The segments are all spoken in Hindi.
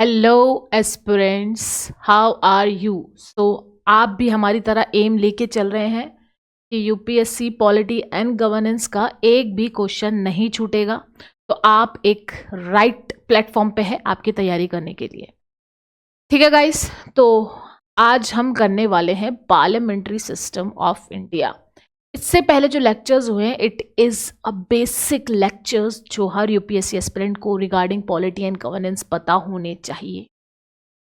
Hello aspirants, how are you. So आप भी हमारी तरह एम लेके चल रहे हैं कि यूपीएससी पॉलिटी एंड गवर्नेंस का एक भी क्वेश्चन नहीं छूटेगा। तो आप एक राइट प्लेटफॉर्म पे है आपकी तैयारी करने के लिए। ठीक है गाइस, तो आज हम करने वाले हैं पार्लियामेंट्री सिस्टम ऑफ इंडिया। इससे पहले जो लेक्चर्स हुए हैं it is a basic lectures जो हर यूपीएससी एस्पिरेंट को रिगार्डिंग पॉलिटी एंड गवर्नेंस पता होने चाहिए।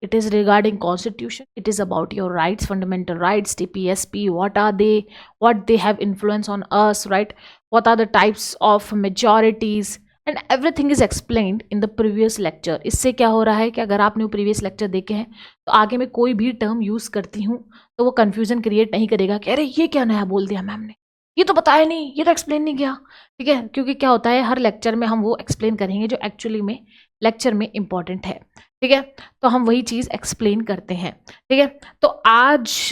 It is regarding constitution, it is about your rights, fundamental rights, DPSP, what they have influence on us, right? What are the types of majorities and everything is explained in the previous lecture. इससे क्या हो रहा है कि अगर आपने वो प्रीवियस लेक्चर देखे हैं तो आगे मैं कोई भी टर्म यूज़ करती हूँ तो वो कन्फ्यूजन क्रिएट नहीं करेगा कि अरे ये क्या नया बोल दिया मैम ने, ये तो बताया नहीं, ये तो एक्सप्लेन नहीं किया। ठीक है, क्योंकि क्या होता है हर लेक्चर में हम वो एक्सप्लेन करेंगे जो एक्चुअली में लेक्चर में इंपॉर्टेंट है। ठीक है, तो हम वही चीज़ एक्सप्लेन करते हैं। ठीक है, तो आज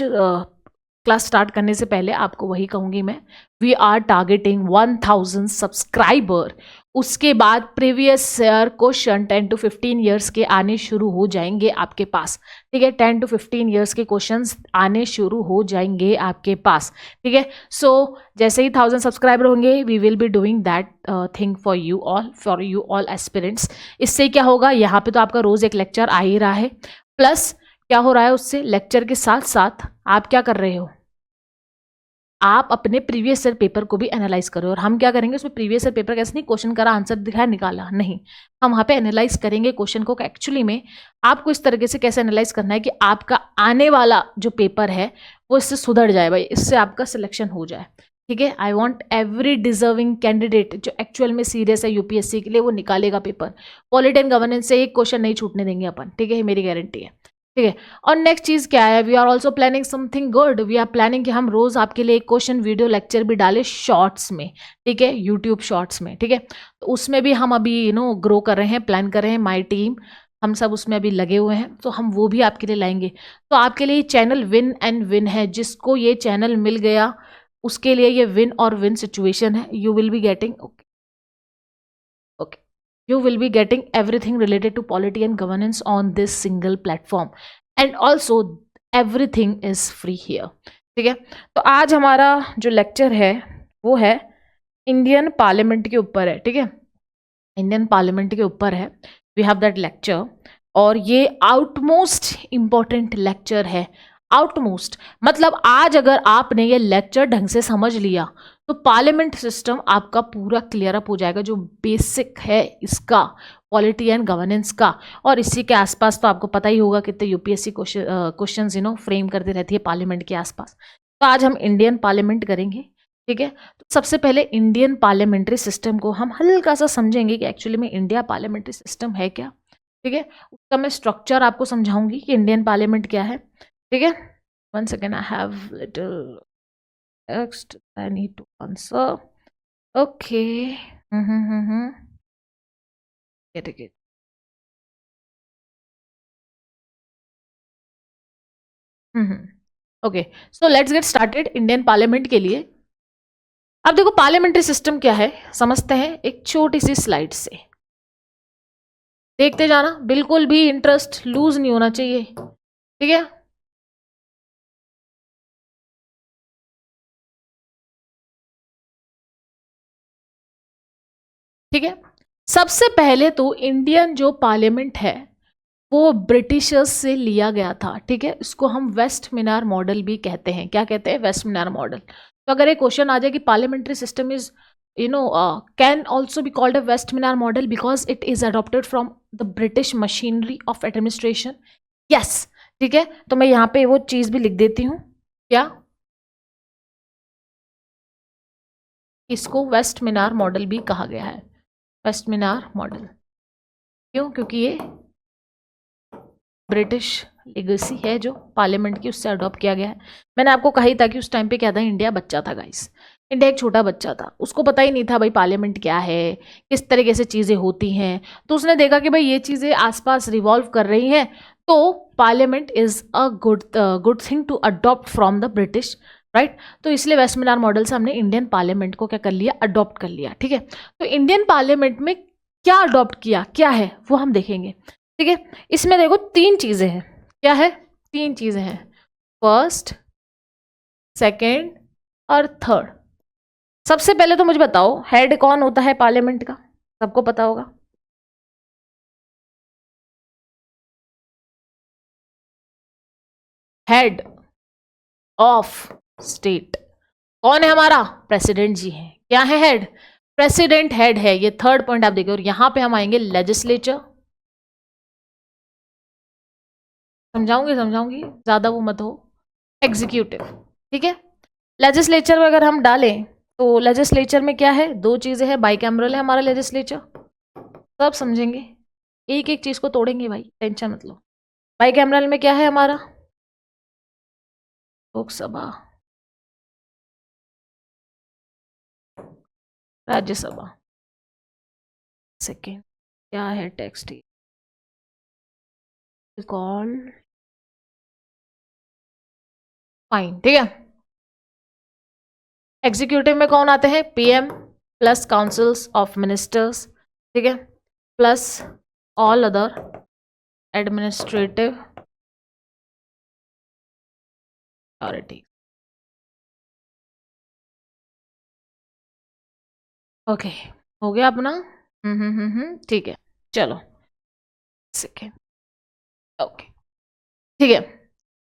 क्लास स्टार्ट करने से पहले आपको वही कहूँगी मैं, वी आर टारगेटिंग 1000 सब्सक्राइबर। उसके बाद previous year question 10 to 15 years के आने शुरू हो जाएंगे आपके पास। ठीक है, 10 to 15 ईयर्स के क्वेश्चंस आने शुरू हो जाएंगे आपके पास। ठीक है, सो जैसे ही 1000 सब्सक्राइबर होंगे we will be doing that thing for you all aspirants. इससे क्या होगा, यहाँ पे तो आपका रोज़ एक लेक्चर आ ही रहा है, प्लस क्या हो रहा है उससे लेक्चर के साथ साथ आप क्या कर रहे हो, आप अपने प्रीवियस ईयर पेपर को भी एनालाइज करो। और हम क्या करेंगे उसमें प्रीवियस ईयर पेपर कैसे नहीं क्वेश्चन करा आंसर दिखाया निकाला, नहीं, हम वहाँ पे एनालाइज करेंगे क्वेश्चन को। एक्चुअली में आपको इस तरीके से कैसे एनालाइज करना है कि आपका आने वाला जो पेपर है वो इससे सुधर जाए, भाई इससे आपका सिलेक्शन हो जाए। ठीक है, I want every deserving candidate जो एक्चुअल में सीरियस है यूपीएससी के लिए वो निकालेगा पेपर। पॉलिटी एंड गवर्नेंस से एक क्वेश्चन नहीं छूटने देंगे अपन। ठीक है, ये मेरी गारंटी है। ठीक है, और नेक्स्ट चीज़ क्या है, we are also planning something good. We are planning कि हम रोज़ आपके लिए एक क्वेश्चन वीडियो लेक्चर भी डालें शॉर्ट्स में। ठीक है, यूट्यूब शॉर्ट्स में। ठीक है, तो उसमें भी हम अभी ग्रो कर रहे हैं, प्लान कर रहे हैं, माई टीम हम सब उसमें अभी लगे हुए हैं, तो हम वो भी आपके लिए लाएंगे। तो आपके लिए चैनल विन एंड विन है। जिसको ये चैनल मिल गया उसके लिए ये विन और विन सिचुएशन है। You will be getting you will be getting everything related to polity and governance on this single platform and also everything is free here. ठीक है, तो आज हमारा जो लेक्चर है वो है इंडियन पार्लियामेंट के ऊपर है। ठीक है, इंडियन पार्लियामेंट के ऊपर है, वी हैव दैट लेक्चर। और ये आउटमोस्ट इम्पॉर्टेंट लेक्चर है। आउटमोस्ट मतलब आज अगर आपने ये लेक्चर ढंग से समझ लिया तो पार्लियामेंट सिस्टम आपका पूरा क्लियर अप हो जाएगा, जो बेसिक है इसका पॉलिटी एंड गवर्नेंस का। और इसी के आसपास तो आपको पता ही होगा कितने यूपीएससी क्वेश्चन फ्रेम करते रहती है पार्लियामेंट के आसपास। तो आज हम इंडियन पार्लियामेंट करेंगे। ठीक है, तो सबसे पहले इंडियन पार्लियामेंट्री सिस्टम को हम हल्का सा समझेंगे कि एक्चुअली में इंडिया पार्लियामेंट्री सिस्टम है क्या। ठीक है, उसका मैं स्ट्रक्चर आपको समझाऊंगी कि इंडियन पार्लियामेंट क्या है। ठीक है, one second, I have little text I need to answer. Okay. Get it. Okay, so let's get started. Indian parliament के लिए अब देखो पार्लियामेंट्री सिस्टम क्या है समझते हैं एक छोटी सी स्लाइड से। देखते जाना, बिल्कुल भी इंटरेस्ट लूज नहीं होना चाहिए। ठीक है, ठीक है, सबसे पहले तो इंडियन जो पार्लियामेंट है वो ब्रिटिशर्स से लिया गया था। ठीक है, इसको हम वेस्ट मिनार मॉडल भी कहते हैं। क्या कहते हैं? Waste Minar model. तो अगर एक क्वेश्चन आ जाए कि parliamentary system is can also be called a Westminster model because it is adopted from the British machinery of administration. Yes, ठीक है, तो मैं यहाँ पे वो चीज भी लिख देती हूँ, क्या इसको वेस्ट मिनार मॉडल भी कहा गया है। वेस्ट मिनार मॉडल क्यों? क्योंकि ये ब्रिटिश लेगेसी है जो पार्लियामेंट की, उससे अडॉप्ट किया गया है। मैंने आपको कहा ही था कि उस टाइम पे क्या था, इंडिया बच्चा था गाइस। इंडिया एक छोटा बच्चा था, उसको पता ही नहीं था भाई पार्लियामेंट क्या है, किस तरीके से चीज़ें होती हैं। तो उसने देखा कि भाई ये चीज़ें आसपास रिवॉल्व कर रही हैं, तो parliament is a good thing to adopt from the British, right. तो इसलिए वेस्ट मिनार मॉडल से हमने इंडियन पार्लियामेंट को क्या कर लिया, अडॉप्ट कर लिया। ठीक है, तो इंडियन पार्लियामेंट में क्या अडॉप्ट किया, क्या है वो हम देखेंगे। ठीक है, इसमें देखो 3 चीजें हैं। क्या है? 3 चीजें हैं, फर्स्ट, सेकेंड और थर्ड। सबसे पहले तो मुझे बताओ, हेड कौन होता है पार्लियामेंट का? सबको पता होगा। हेड ऑफ स्टेट कौन है हमारा? प्रेसिडेंट जी है। क्या है? हेड, प्रेसिडेंट हेड है। ये थर्ड पॉइंट आप देखिए। और यहां पे हम आएंगे लेजिस्लेचर। समझाऊंगी, ज्यादा वो मत हो। एग्जीक्यूटिव, ठीक है। लेजिस्लेचर में अगर हम डालें तो लेजिस्लेचर में क्या है? 2 चीजें हैं, बाइकैमरल है हमारा लेजिस्लेचर। सब समझेंगे, एक एक चीज को तोड़ेंगे भाई, टेंशन मत लो। बाइकैमरल में क्या है हमारा? लोकसभा, राज्यसभा। सेकेंड क्या है? टेक्स्ट कॉल, फाइन, ठीक है। एग्जीक्यूटिव में कौन आते हैं? PM plus councils of ministers, ठीक है, plus all other administrative authority. Okay, हो गया अपना। ठीक है, चलो सेकेंड। ओके, ठीक है,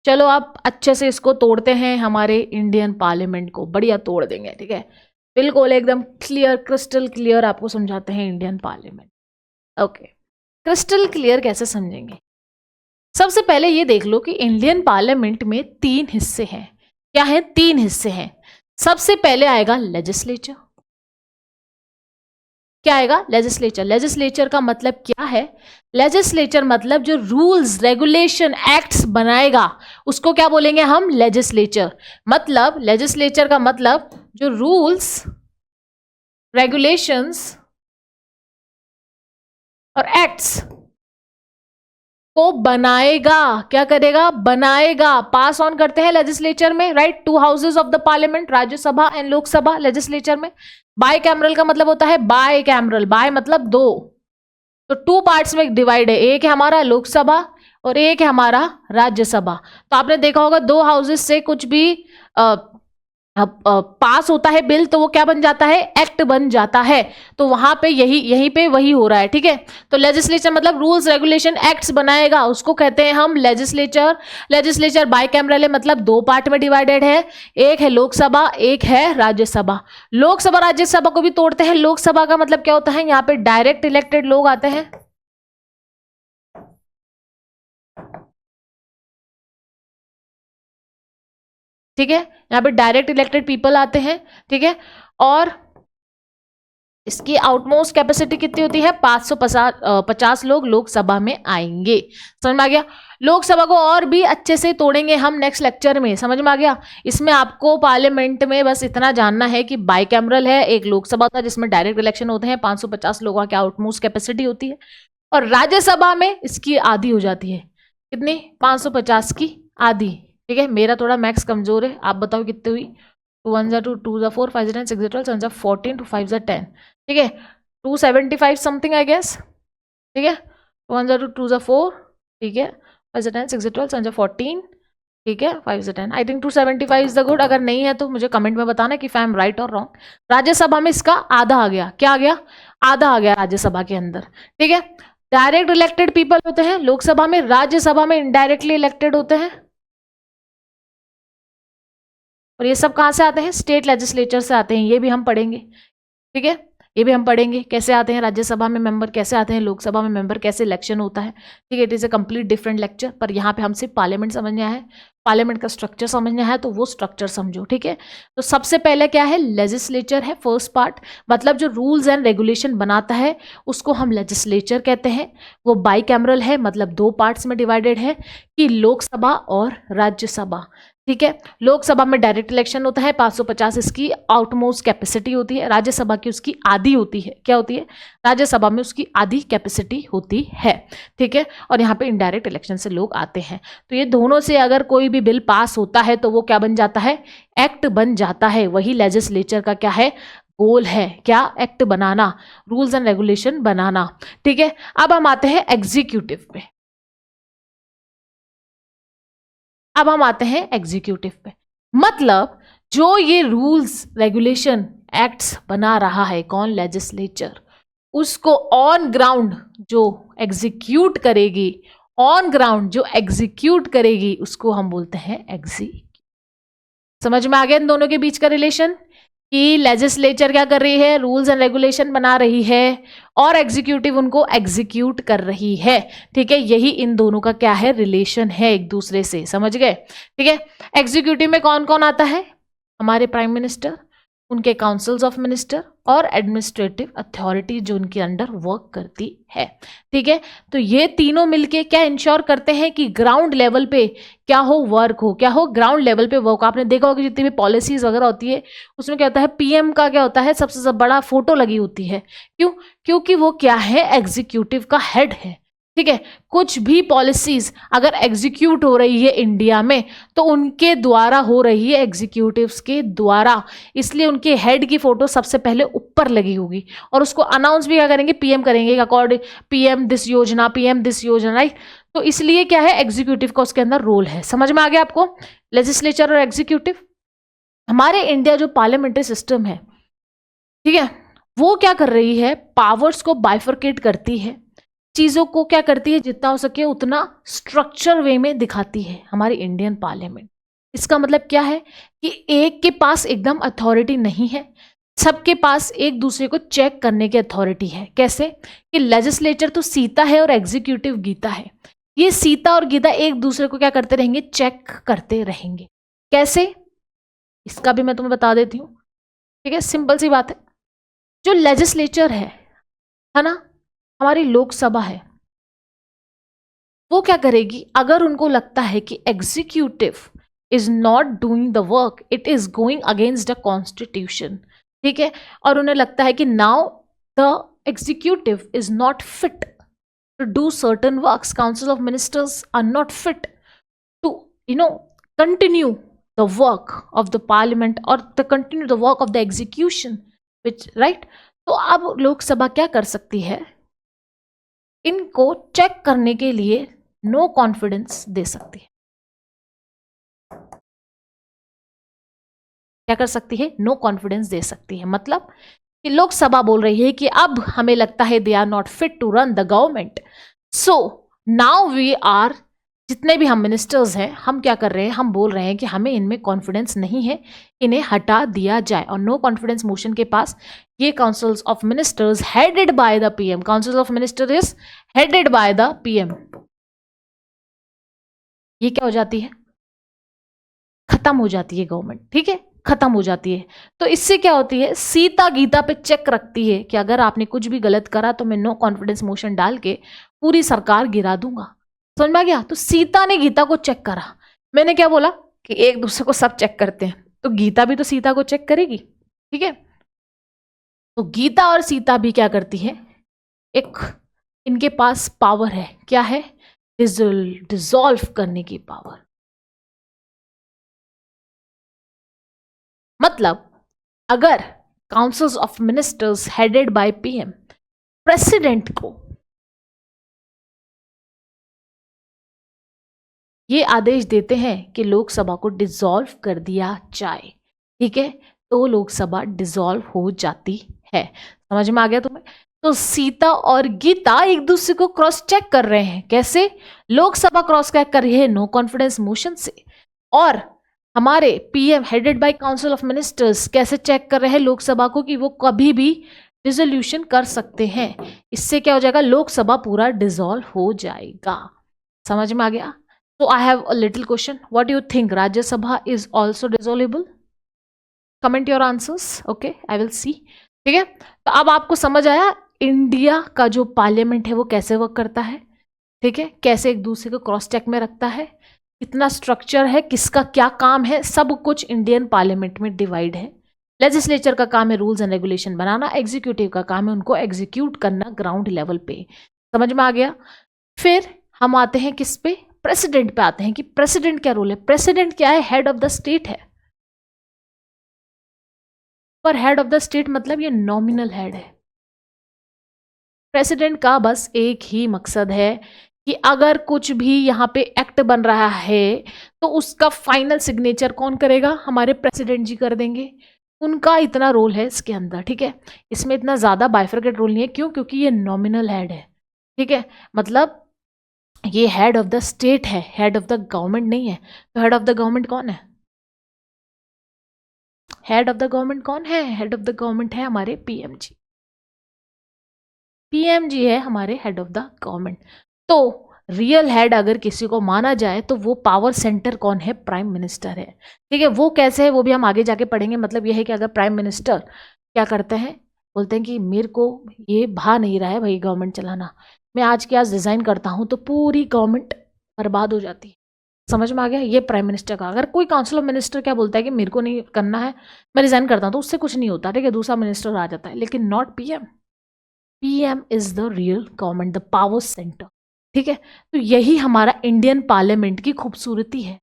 चलो आप अच्छे से इसको तोड़ते हैं, हमारे इंडियन पार्लियामेंट को बढ़िया तोड़ देंगे, ठीक है। बिल्कुल एकदम क्लियर, क्रिस्टल क्लियर आपको समझाते हैं Indian parliament. Okay, crystal clear कैसे समझेंगे? सबसे पहले ये देख लो कि इंडियन पार्लियामेंट में 3 हिस्से हैं। क्या है? 3 हिस्से हैं। सबसे पहले आएगा लेजिस्लेचर। क्या आएगा? लेजिस्लेचर। लेजिस्लेचर का मतलब क्या है? लेजिस्लेचर मतलब जो रूल्स, रेगुलेशन, एक्ट्स बनाएगा उसको क्या बोलेंगे हम? लेजिस्लेचर। मतलब लेजिस्लेचर का मतलब जो रूल्स, रेगुलेशंस और एक्ट्स को बनाएगा। क्या करेगा? बनाएगा। पास ऑन करते हैं लेजिस्लेचर में, right. 2 houses of the parliament, Rajya Sabha and Lok Sabha legislature में। बाय कैमरल का मतलब होता है बाय कैमरल, बाय मतलब 2, तो 2 पार्ट्स में डिवाइड है। एक है हमारा लोकसभा और एक है हमारा राज्यसभा। तो आपने देखा होगा 2 हाउसेज से कुछ भी पास होता है बिल तो वो क्या बन जाता है? एक्ट बन जाता है। तो वहां पे यहीं पे वही हो रहा है, ठीक है। तो लेजिस्लेचर मतलब रूल्स, रेगुलेशन, एक्ट्स बनाएगा, उसको कहते हैं हम लेजिस्लेचर। लेजिस्लेचर बाइकैमरल है, मतलब 2 पार्ट में डिवाइडेड है। एक है लोकसभा, एक है राज्यसभा। लोकसभा राज्यसभा को भी तोड़ते हैं। लोकसभा का मतलब क्या होता है? यहाँ पे डायरेक्ट इलेक्टेड लोग आते हैं। ठीक है, यहाँ पे डायरेक्ट इलेक्टेड पीपल आते हैं, ठीक है। और इसकी आउटमोस्ट कैपेसिटी कितनी होती है? 550 लोग लोकसभा में आएंगे। समझ में आ गया? लोकसभा को और भी अच्छे से तोड़ेंगे हम नेक्स्ट लेक्चर में। समझ में आ गया? इसमें आपको पार्लियामेंट में बस इतना जानना है कि बाइकैमरल है, एक लोकसभा था जिसमें डायरेक्ट इलेक्शन होते हैं, 550 लोगों की आउटमोस्ट कैपेसिटी होती है। और राज्यसभा में इसकी आधी हो जाती है। कितनी? 550 की आधी, ठीक है। मेरा थोड़ा मैक्स कमजोर है, आप बताओ कितनी हुई? 2 1 2 2 4 5 10 6 12 7 14 2 5 10, ठीक है। 275 समथिंग आई गेस, ठीक है। 2 1 2 2 4, ठीक है, 5 10 6 12 7 14, ठीक है, 5 10। I think 275 is the good. अगर नहीं है तो मुझे कमेंट में बताना कि आई एम राइट और रॉन्ग। राज्यसभा में इसका आधा आ गया। क्या आ गया? आधा आ गया राज्यसभा के अंदर, ठीक है। डायरेक्ट इलेक्टेड पीपल होते हैं लोकसभा में, राज्यसभा में इनडायरेक्टली इलेक्टेड होते हैं। और ये सब कहां से आते हैं? स्टेट लेजिस्लेचर से आते हैं। ये भी हम पढ़ेंगे, ठीक है। ये भी हम पढ़ेंगे कैसे आते हैं राज्यसभा में मेंबर, कैसे आते हैं लोकसभा में मेंबर, कैसे इलेक्शन होता है, ठीक है। It is a complete different lecture. पर यहाँ पे हम सिर्फ पार्लियामेंट समझना है, पार्लियामेंट का स्ट्रक्चर समझना है, तो वो स्ट्रक्चर समझो, ठीक है। तो सबसे पहले क्या है? लेजिस्लेचर है फर्स्ट पार्ट, मतलब जो रूल्स एंड रेगुलेशन बनाता है उसको हम लेजिस्लेचर कहते हैं। वो बाइकैमरल है, मतलब 2 पार्ट्स में डिवाइडेड है, कि लोकसभा और राज्यसभा, ठीक है। लोकसभा में डायरेक्ट इलेक्शन होता है, 550 इसकी आउटमोस्ट कैपेसिटी होती है। राज्यसभा की उसकी आधी होती है। क्या होती है? राज्यसभा में उसकी आधी कैपेसिटी होती है, ठीक है। और यहाँ पे इनडायरेक्ट इलेक्शन से लोग आते हैं। तो ये दोनों से अगर कोई भी बिल पास होता है तो वो क्या बन जाता है? एक्ट बन जाता है। वही लेजिस्लेचर का क्या है? गोल है क्या? एक्ट बनाना, रूल्स एंड रेगुलेशन बनाना। ठीक है, अब हम आते हैं एग्जीक्यूटिव पे। मतलब जो ये रूल्स रेगुलेशन एक्ट्स बना रहा है कौन? लेजिस्लेचर। उसको ऑन ग्राउंड जो एग्जीक्यूट करेगी, उसको हम बोलते हैं एग्जीक्यूटिव। समझ में आ गया इन दोनों के बीच का रिलेशन कि लेजिस्लेचर क्या कर रही है? रूल्स एंड रेगुलेशन बना रही है और एग्जीक्यूटिव उनको एग्जीक्यूट कर रही है। ठीक है, यही इन दोनों का क्या है? रिलेशन है एक दूसरे से। समझ गए? ठीक है, एग्जीक्यूटिव में कौन कौन आता है? हमारे प्राइम मिनिस्टर, उनके काउंसिल्स ऑफ मिनिस्टर और एडमिनिस्ट्रेटिव अथॉरिटी जो उनके अंडर वर्क करती है। ठीक है, तो ये तीनों मिलके क्या इंश्योर करते हैं कि ग्राउंड लेवल पे क्या हो? वर्क हो। क्या हो? ग्राउंड लेवल पे वर्क। आपने देखा होगा जितनी भी पॉलिसीज वगैरह होती है उसमें क्या होता है? पीएम का क्या होता है? सबसे बड़ा फोटो लगी होती है। क्यों? क्योंकि वो क्या है? एग्जीक्यूटिव का हेड है। ठीक है, कुछ भी पॉलिसीज अगर एग्जीक्यूट हो रही है इंडिया में तो उनके द्वारा हो रही है, एग्जीक्यूटिव्स के द्वारा, इसलिए उनके हेड की फोटो सबसे पहले ऊपर लगी होगी और उसको अनाउंस भी क्या करेंगे? पीएम करेंगे, अकॉर्डिंग पीएम दिस योजना, राइट। तो इसलिए क्या है? एग्जीक्यूटिव का उसके अंदर रोल है। समझ में आ गया आपको? लेजिस्लेचर और एग्जीक्यूटिव। हमारे इंडिया जो पार्लियामेंट्री सिस्टम है, ठीक है, वो क्या कर रही है? पावर्स को बाइफरकेट करती है, चीजों को क्या करती है? जितना हो सके उतना स्ट्रक्चर वे में दिखाती है हमारी इंडियन पार्लियामेंट। इसका मतलब क्या है कि एक के पास एकदम अथॉरिटी नहीं है, सबके पास एक दूसरे को चेक करने की अथॉरिटी है। कैसे? कि लेजिस्लेचर तो सीता है और एग्जीक्यूटिव गीता है। ये सीता और गीता एक दूसरे को क्या करते रहेंगे? चेक करते रहेंगे। कैसे? इसका भी मैं तुम्हें बता देती हूँ। ठीक है, सिंपल सी बात है। जो लेजिस्लेचर है ना, हमारी लोकसभा है, वो क्या करेगी? अगर उनको लगता है कि executive is not doing the work, it is going against the constitution, ठीक है, और उन्हें लगता है कि now the executive is not fit to do certain works, council of ministers are not fit to continue the work of the parliament और the continue the work of the execution, which right. तो अब लोकसभा क्या कर सकती है? इनको चेक करने के लिए नो कॉन्फिडेंस दे सकती है। क्या कर सकती है? नो कॉन्फिडेंस दे सकती है। मतलब कि लोकसभा बोल रही है कि अब हमें लगता है they are not fit to run the government, so now we are, जितने भी हम मिनिस्टर्स हैं, हम क्या कर रहे हैं? हम बोल रहे हैं कि हमें इनमें कॉन्फिडेंस नहीं है, इन्हें हटा दिया जाए। और नो कॉन्फिडेंस मोशन के पास ये councils of ministers headed by the PM, council of minister is headed by the PM, ये क्या हो जाती है? खत्म हो जाती है गवर्नमेंट। ठीक है, खत्म हो जाती है। तो इससे क्या होती है? सीता गीता पे चेक रखती है कि अगर आपने कुछ भी गलत करा तो मैं नो कॉन्फिडेंस मोशन डाल के पूरी सरकार गिरा दूंगा। समझ में आ गया? तो सीता ने गीता को चेक करा। मैंने क्या बोला कि एक दूसरे को सब चेक करते हैं, तो गीता भी तो सीता को चेक करेगी। ठीक है, तो गीता और सीता भी क्या करती है? एक इनके पास पावर है। क्या है? डिसॉल्व करने की पावर। मतलब अगर councils of ministers headed by PM president को ये आदेश देते हैं कि लोकसभा को डिसॉल्व कर दिया जाए, ठीक है, तो लोकसभा डिसॉल्व हो जाती है। समझ में आ गया तुम्हें? तो सीता और गीता एक दूसरे को क्रॉस चेक कर रहे हैं। कैसे? लोकसभा क्रॉस चेक कर रही है नो कॉन्फिडेंस मोशन से, और हमारे PM headed by council of ministers कैसे चेक कर रहे हैं लोकसभा को कि वो कभी भी डिसोल्यूशन कर सकते हैं। इससे क्या हो जाएगा? लोकसभा पूरा डिसॉल्व हो जाएगा। समझ में आ गया? So I have a little question. What do you think? Rajya Sabha is also dissolvable? Comment your answers. Okay, I will see. ठीक है, तो अब आपको समझ आया इंडिया का जो पार्लियामेंट है वो कैसे वर्क करता है। ठीक है, कैसे एक दूसरे को क्रॉस चेक में रखता है, कितना स्ट्रक्चर है, किसका क्या काम है, सब कुछ इंडियन पार्लियामेंट में डिवाइड है। लेजिस्लेचर का काम है rules and regulation banana, executive का काम है उनको एग्जीक्यूट करना ग्राउंड लेवल पे। समझ में आ गया? फिर हम आते हैं किस पे? प्रेसिडेंट पे आते हैं कि प्रेसिडेंट क्या रोल है। प्रेसिडेंट क्या है? हेड ऑफ द स्टेट है। पर हेड ऑफ द स्टेट मतलब ये नॉमिनल हेड है। प्रेसिडेंट का बस एक ही मकसद है कि अगर कुछ भी यहाँ पे एक्ट बन रहा है तो उसका फाइनल सिग्नेचर कौन करेगा, हमारे प्रेसिडेंट जी कर देंगे। उनका इतना रोल है इसके अंदर, ठीक है। इसमें इतना ज़्यादा बाइफरकेट रोल नहीं है, क्यों, क्योंकि ये नॉमिनल हेड है, ठीक है। मतलब ये हेड ऑफ द स्टेट है, हेड ऑफ द गवर्नमेंट नहीं है। तो हेड ऑफ द गवर्नमेंट कौन है, हेड ऑफ द गवर्नमेंट कौन है, हेड ऑफ द गवर्नमेंट है हमारे पीएम जी। पीएम जी है हमारे हेड ऑफ द गवर्नमेंट। तो रियल हेड अगर किसी को माना जाए तो वो पावर सेंटर कौन है, प्राइम मिनिस्टर है, ठीक है। वो कैसे है वो भी हम आगे जाके पढ़ेंगे। मतलब ये है कि अगर प्राइम मिनिस्टर क्या करते हैं, बोलते हैं कि मेरे को ये भा नहीं रहा है भाई गवर्नमेंट चलाना, मैं आज के आज रिजाइन करता हूँ, तो पूरी गवर्नमेंट बर्बाद हो जाती है। समझ में आ गया, ये प्राइम मिनिस्टर का। अगर कोई काउंसिल ऑफ मिनिस्टर क्या बोलता है कि मेरे को नहीं करना है, मैं रिजाइन करता हूँ, तो उससे कुछ नहीं होता, ठीक है, दूसरा मिनिस्टर आ जाता है। लेकिन not PM, PM is the real government, the power centre, ठीक है। तो यही हमारा इंडियन पार्लियामेंट की खूबसूरती है,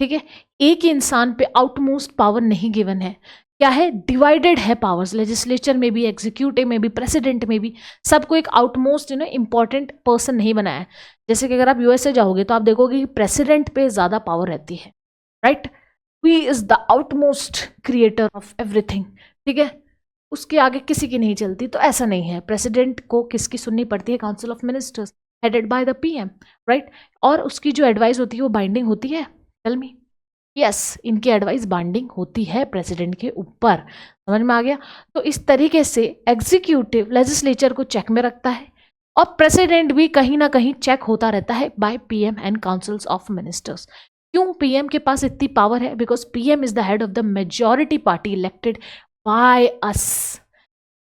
ठीक है। एक इंसान पे आउटमोस्ट पावर नहीं गिवन है, क्या है, डिवाइडेड है पावर्स, लेजिस्लेचर में भी, एग्जीक्यूटिव में भी, प्रेसिडेंट में भी, सबको एक आउटमोस्ट इंपॉर्टेंट पर्सन नहीं बनाया है। जैसे कि अगर आप यूएसए जाओगे तो आप देखोगे कि प्रेसिडेंट पे ज़्यादा पावर रहती है, right. He is the outmost creator of everything, ठीक है, उसके आगे किसी की नहीं चलती। तो ऐसा नहीं है, प्रेसिडेंट को किसकी सुननी पड़ती है, council of ministers headed by the PM, right. और उसकी जो एडवाइस होती है वो बाइंडिंग होती है, टेल मी, यस, इनकी एडवाइस बाइंडिंग होती है प्रेसिडेंट के ऊपर। समझ में आ गया। तो इस तरीके से एग्जीक्यूटिव लेजिस्लेचर को चेक में रखता है और प्रेसिडेंट भी कहीं ना कहीं चेक होता रहता है by PM and councils of ministers. क्यों पीएम के पास इतनी पावर है, because PM is the head of the majority party elected by us.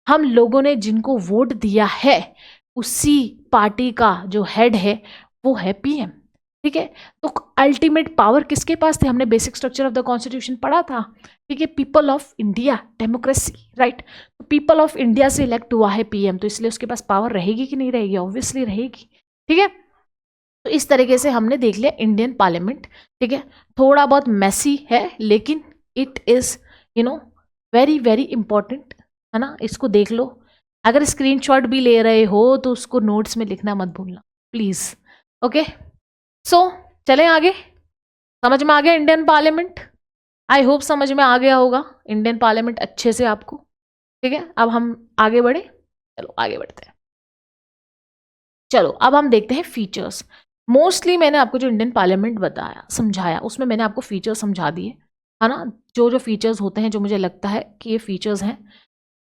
हम लोगों ने जिनको वोट दिया है उसी पार्टी का जो हेड है वो है पीएम, ठीक है। तो अल्टीमेट पावर किसके पास थे, हमने basic structure of the constitution पढ़ा था, ठीक है, people of India, democracy, right. तो पीपल ऑफ इंडिया से इलेक्ट हुआ है पीएम, तो इसलिए उसके पास पावर रहेगी कि नहीं रहेगी, ऑब्वियसली रहेगी, ठीक है। तो इस तरीके से हमने देख लिया इंडियन पार्लियामेंट, ठीक है। थोड़ा बहुत मैसी है लेकिन it is very very important, है ना। इसको देख लो, अगर स्क्रीनशॉट भी ले रहे हो तो उसको नोट्स में लिखना मत भूलना प्लीज, ओके। सो चलें आगे, समझ में आ गया इंडियन पार्लियामेंट, आई होप समझ में आ गया होगा इंडियन पार्लियामेंट अच्छे से आपको, ठीक है। अब हम आगे बढ़े, चलो आगे बढ़ते हैं। चलो अब हम देखते हैं फीचर्स। मोस्टली मैंने आपको जो इंडियन पार्लियामेंट बताया समझाया उसमें मैंने आपको फीचर्स समझा दिए, है ना। जो जो फीचर्स होते हैं जो मुझे लगता है कि ये फीचर्स हैं,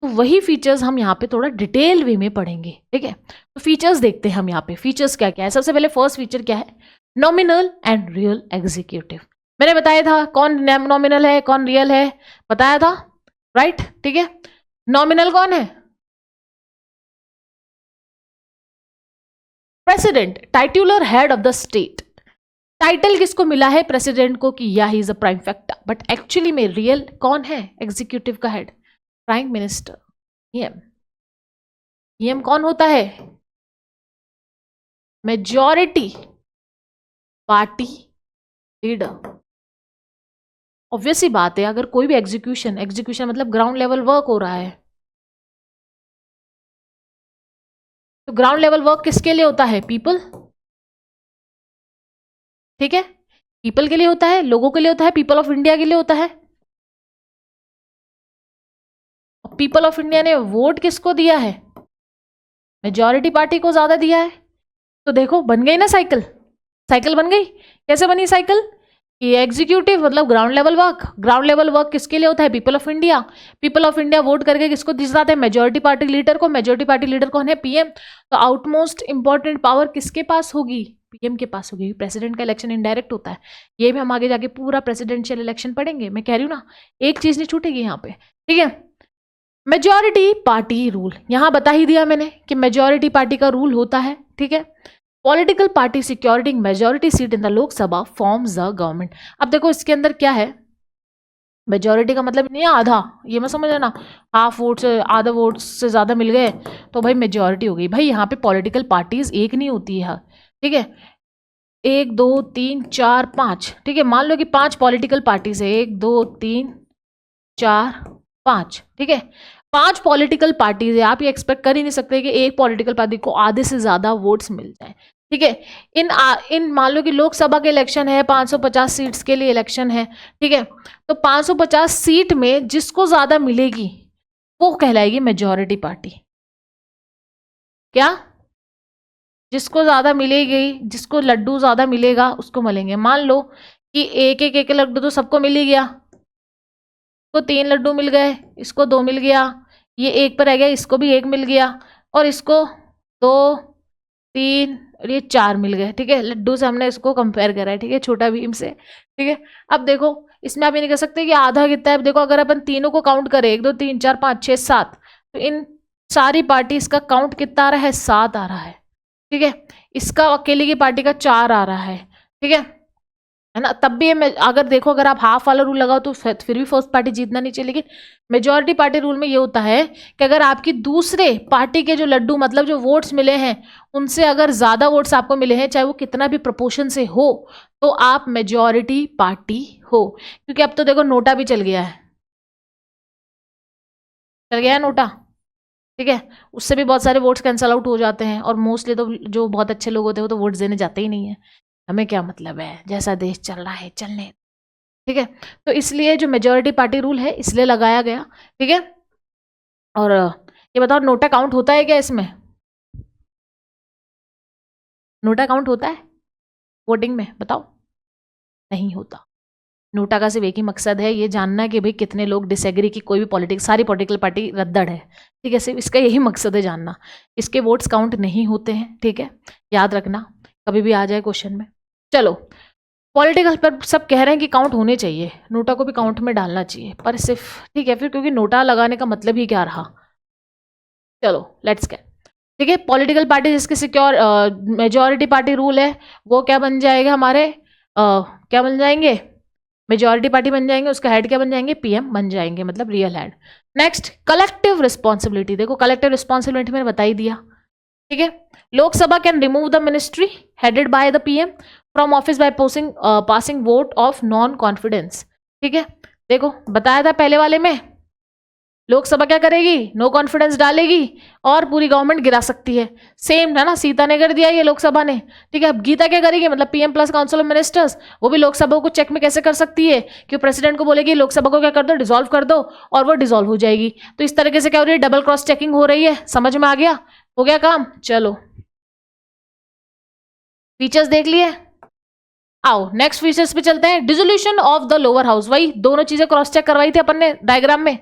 तो वही फीचर्स हम यहाँ पे थोड़ा डिटेल वे में पढ़ेंगे, ठीक है। तो फीचर्स देखते हैं हम यहाँ पे, फीचर्स क्या क्या है। सबसे पहले फर्स्ट फीचर क्या है, नॉमिनल एंड रियल एग्जीक्यूटिव। मैंने बताया था कौन नॉमिनल है कौन रियल है, बताया था, राइट, ठीक है। नॉमिनल कौन है, president, titular head of the state. Title किसको मिला है, प्रेसिडेंट को, कि या he is a prime factor, but actually में रियल कौन है एग्जीक्यूटिव का head, prime minister, PM. PM कौन होता है, मेजॉरिटी पार्टी लीडर। ऑब्वियस ही बात है, अगर कोई भी एग्जीक्यूशन मतलब ग्राउंड लेवल वर्क हो रहा है, तो ग्राउंड लेवल वर्क किसके लिए होता है, पीपल, ठीक है, पीपल के लिए होता है, लोगों के लिए होता है, पीपल ऑफ इंडिया के लिए होता है। पीपल ऑफ इंडिया ने वोट किसको दिया है, मेजॉरिटी पार्टी को ज्यादा दिया है। तो देखो बन गई ना साइकिल, साइकिल बन गई। कैसे बनी साइकिल, ये एग्जीक्यूटिव मतलब ग्राउंड लेवल वर्क किसके लिए होता है, people of India. People of India vote करके किसको जिताते हैं, मेजॉरिटी पार्टी लीडर को। मेजॉरिटी पार्टी लीडर कौन है, पीएम। तो आउटमोस्ट इंपॉर्टेंट पावर किसके पास होगी, पीएम के पास होगी। प्रेसिडेंट का इलेक्शन इनडायरेक्ट होता है, ये भी हम आगे जाके पूरा प्रेसिडेंशियल इलेक्शन पढ़ेंगे। मैं कह रही हूँ ना, एक चीज नहीं छूटेगी यहाँ पे, ठीक है। मेजॉरिटी पार्टी रूल यहां बता ही दिया मैंने कि मेजॉरिटी पार्टी का रूल होता है, ठीक है। Political party securing majority seat in the Lok Sabha forms the government. अब देखो इसके अंदर क्या है, मेजॉरिटी का मतलब नहीं है आधा, ये मत समझना ना, हाफ वोट से आधा वोट से ज्यादा मिल गए तो भाई मेजॉरिटी हो गई। भाई यहाँ पे पॉलिटिकल पार्टीज एक नहीं होती है, ठीक है। 1 2 3 4 5, ठीक है। मान लो कि 5 पॉलिटिकल पार्टीज है, 1 2 3 4 5, ठीक है। 5 पॉलिटिकल पार्टीज है, आप ये एक्सपेक्ट कर ही नहीं सकते कि एक पॉलिटिकल पार्टी को आधे से ज्यादा वोट्स मिल जाए, ठीक है। इन मान लो कि लोकसभा के इलेक्शन है, 550 सीट्स के लिए इलेक्शन है, ठीक है। तो 550 सीट में जिसको ज्यादा मिलेगी वो कहलाएगी मेजॉरिटी पार्टी। क्या? जिसको ज्यादा मिलेगी, जिसको लड्डू ज्यादा मिलेगा उसको मिलेंगे। मान लो कि एक लड्डू तो सबको मिल ही गया, इसको 3 लड्डू मिल गए, इसको 2 मिल गया, ये 1 पर रह गया, इसको भी 1 मिल गया, और इसको 2, 3 और ये 4 मिल गए, ठीक है। लड्डू से हमने इसको कंपेयर करा है, ठीक है, छोटा भीम से, ठीक है। अब देखो इसमें आप ये नहीं कह सकते कि आधा कितना है। देखो अगर अपन तीनों को काउंट करें, 1 2 3 4 5 6 7, तो इन सारी पार्टीज का काउंट कितना आ रहा है? 7 आ रहा है, ठीक है। इसका अकेले की पार्टी का 4 आ रहा है, ठीक है ना। तब भी अगर देखो, अगर आप हाफ वाला रूल लगाओ तो फिर भी फर्स्ट पार्टी जीतना नहीं चाहिए। लेकिन मेजॉरिटी पार्टी रूल में ये होता है कि अगर आपकी दूसरे पार्टी के जो लड्डू मतलब जो वोट्स मिले हैं उनसे अगर ज्यादा वोट्स आपको मिले हैं, चाहे वो कितना भी प्रोपोर्शन से हो, तो आप मेजॉरिटी पार्टी हो। क्योंकि अब तो देखो नोटा भी चल गया है, चल गया है नोटा, ठीक है। उससे भी बहुत सारे वोट्स कैंसल आउट हो जाते हैं, और मोस्टली तो जो बहुत अच्छे लोग होते हैं वो तो वोट्स देने जाते ही नहीं है। हमें क्या मतलब है, जैसा देश चल रहा है चलने, ठीक है। तो इसलिए जो मेजॉरिटी पार्टी रूल है इसलिए लगाया गया, ठीक है। और ये बताओ नोटा काउंट होता है क्या इसमें? नोटा काउंट होता है वोटिंग में? बताओ। नहीं होता। नोटा का सिर्फ एक ही मकसद है, ये जानना कि भाई कितने लोग डिसएग्री की कोई भी पॉलिटिक्स, सारी पॉलिटिकल पार्टी रद्दड़ है, ठीक है। सिर्फ इसका यही मकसद है जानना। इसके वोट्स काउंट नहीं होते हैं, ठीक है, याद रखना, कभी भी आ जाए क्वेश्चन में। चलो, पॉलिटिकल पर सब कह रहे हैं कि काउंट होने चाहिए, नोटा को भी काउंट में डालना चाहिए, पर सिर्फ, ठीक है, फिर क्योंकि नोटा लगाने का मतलब ही क्या रहा। चलो लेट्स गेट, ठीक है। पॉलिटिकल पार्टी जिसके सिक्योर मेजॉरिटी पार्टी रूल है वो क्या बन जाएगा हमारे, क्या बन जाएंगे? मेजॉरिटी पार्टी बन जाएंगे। उसका हेड क्या बन जाएंगे? पीएम बन जाएंगे, मतलब real head. Next, collective responsibility. देखो कलेक्टिव रिस्पॉन्सिबिलिटी मैंने बता ही दिया, ठीक है। Lok Sabha can remove the ministry headed by the PM from office by passing vote of non confidence, ठीक है। देखो बताया था पहले वाले में, लोकसभा क्या करेगी? नो कॉन्फिडेंस डालेगी और पूरी गवर्नमेंट गिरा सकती है। सेम है ना, सीता ने कर दिया, ये लोकसभा ने, ठीक है। अब गीता क्या करेगी? मतलब PM plus council of ministers, वो भी लोकसभा को चेक में कैसे कर सकती है कि प्रेसिडेंट को बोलेगी लोकसभा को क्या कर दो, डिसॉल्व कर दो, और वो डिसॉल्व हो जाएगी। तो इस तरीके से क्या हो रही है? डबल क्रॉस चेकिंग हो रही है। समझ में आ गया? हो गया काम। चलो फीचर्स देख लिए, आओ नेक्स्ट फीचर्स पे चलते हैं। Dissolution of the lower house, वही दोनों चीजें क्रॉस चेक करवाई थी अपन ने डायग्राम में।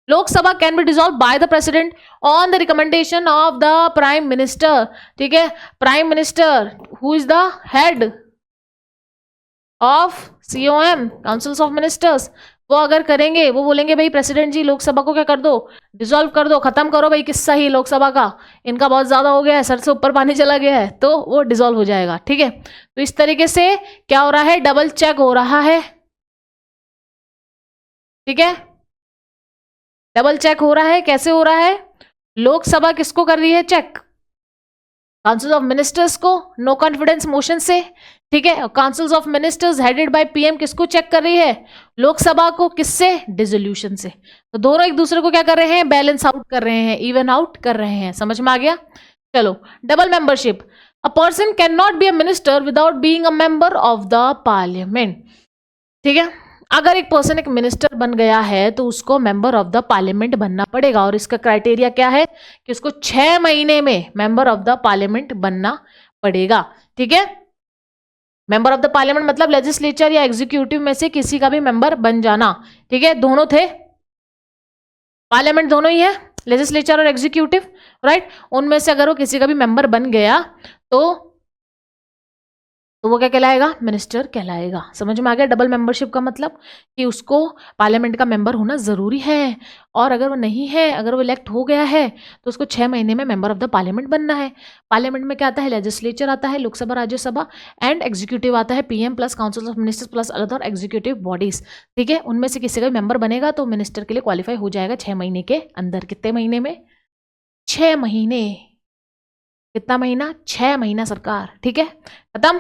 Lok Sabha can be dissolve by the president on the recommendation of the prime minister, ठीक है। Prime minister who is the head of COM, councils of ministers, वो अगर करेंगे, वो बोलेंगे भाई प्रेसिडेंट जी लोकसभा को क्या कर दो, डिसॉल्व कर दो, खत्म करो भाई किस्सा ही लोकसभा का, इनका बहुत ज्यादा हो गया है, सर से ऊपर पानी चला गया है, तो वो डिसॉल्व हो जाएगा, ठीक है। तो इस तरीके से क्या हो रहा है? डबल चेक हो रहा है, ठीक है। डबल चेक हो रहा है। कैसे हो रहा है? लोकसभा किसको कर रही है चेक? काउंसिल ऑफ मिनिस्टर्स को, नो कॉन्फिडेंस मोशन से, ठीक है। Councils of ministers headed by PM किसको चेक कर रही है? लोकसभा को। किससे? डिसोल्यूशन से। तो दोनों एक दूसरे को क्या कर रहे हैं? बैलेंस आउट कर रहे हैं, इवन आउट कर रहे हैं। समझ में आ गया? चलो, double membership. A person can not be a minister without being a member of the parliament, ठीक है। अगर एक पर्सन एक मिनिस्टर बन गया है तो उसको मेंबर ऑफ द पार्लियामेंट बनना पड़ेगा, और इसका क्राइटेरिया क्या है कि उसको 6 महीने में मेंबर ऑफ द पार्लियामेंट बनना पड़ेगा, ठीक है। मेंबर ऑफ द पार्लियामेंट मतलब लेजिस्लेचर या एग्जीक्यूटिव में से किसी का भी मेंबर बन जाना, ठीक है। दोनों थे, पार्लियामेंट दोनों ही है, लेजिस्लेचर और एग्जीक्यूटिव, राइट। उनमें से अगर वो किसी का भी मेंबर बन गया तो वो क्या कहलाएगा? मिनिस्टर कहलाएगा। समझ में आ गया डबल मेंबरशिप का मतलब? कि उसको पार्लियामेंट का मेंबर होना जरूरी है, और अगर वो नहीं है, अगर वो इलेक्ट हो गया है तो उसको 6 महीने में मेंबर ऑफ द पार्लियामेंट बनना है। पार्लियामेंट में क्या आता है? लेजिस्लेचर आता है, लोकसभा राज्यसभा, एंड एग्जीक्यूटिव आता है, PM plus council of ministers plus other executive bodies, ठीक है। उनमें से किसी का भी मेंबर बनेगा तो मिनिस्टर के लिए क्वालिफाई हो जाएगा 6 महीने के अंदर। कितने महीने में? 6 महीने। कितना महीना? 6 महीना सरकार, ठीक है। खत्म।